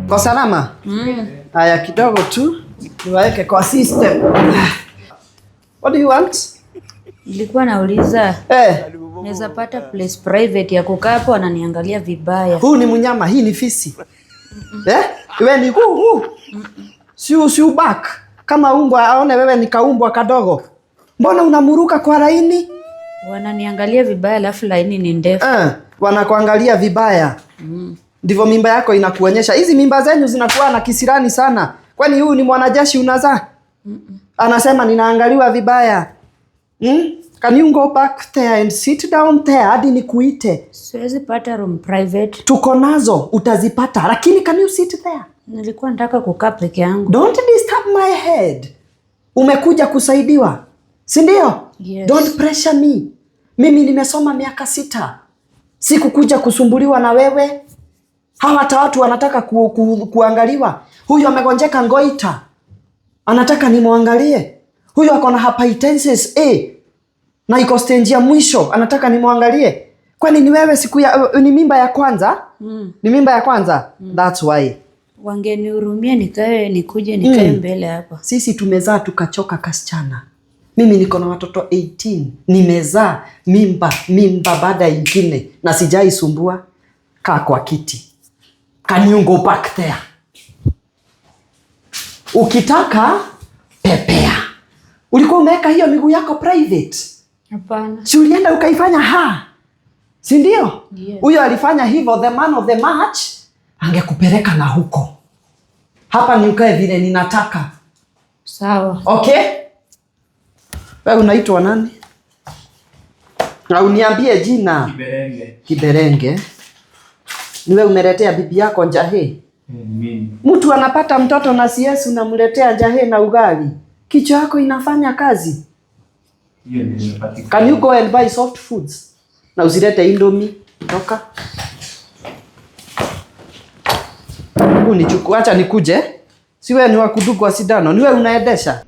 Kwa salama? Haya kidogo tu. Niweke kwa system. What do you want? Nilikuwa nauliza naweza pata place private ya kukaa hapo, ananiangalia vibaya. Huu ni mnyama, hii ni fisi. Wewe ni si back. Kama umbwa aone wewe ni kaumbwa kadogo. Mbona unamuruka kwa laini? Wananiangalia vibaya alafu laini ni ndefu. Wanakuangalia vibaya. Ndivyo mimba yako inakuonyesha. Hizi mimba zenyu zinakuwa na kisirani sana. Kwani huyu ni mwanajeshi unazaa? Anasema ninaangaliwa vibaya. Can you go back there and sit down there hadi nikuite? Siwezi pata room private. Tuko nazo, utazipata. Lakini can you sit there? Nilikuwa nataka kukaa peke yangu. Don't disturb my head. Umekuja kusaidiwa. Si ndio? Yes. Don't pressure me. Mimi nimesoma miaka 6. Sikukuja kusumbuliwa na wewe. Hawa hata watu wanataka kuangaliwa. Huyu amegonjeka ngoita. Anataka nimwangalie. Huyu ako na hepatitis A. Na iko stage ya mwisho. Anataka nimwangalie. Kwani ni wewe ni mimba ya kwanza? Ni mimba ya kwanza? That's why. Wangenihurumia nikuje nikae mbele hapa. Sisi tumezaa tukachoka kasichana. Mimi niko na watoto 18. Nimezaa mimba baada ya nyingine na sijai sumbua. Kaa kwa kiti. Can you go back there? Ukitaka pepea. Ulikuwa umeweka hiyo miguu yako private? Hapana. Si ulienda ukaifanya si ndio? Huyo alifanya hivyo, the man of the match angekupeleka na huko. Hapa ni ukae vile ninataka. Sawa. Okay? Wewe unaitwa nani? Na uniambie jina. Kiberenge. Ni wewe umeletea bibi yako njahe? Mimi. Mtu anapata mtoto na CS unamletea njahe na ugali. Kichwa yako inafanya kazi. Hiyo ndio inapatikana. Can you go and buy soft foods? Na usilete Indomie. Toka. Acha nikuje. Si wewe ni wa kudugwa sindano. Ni wewe unaendesha.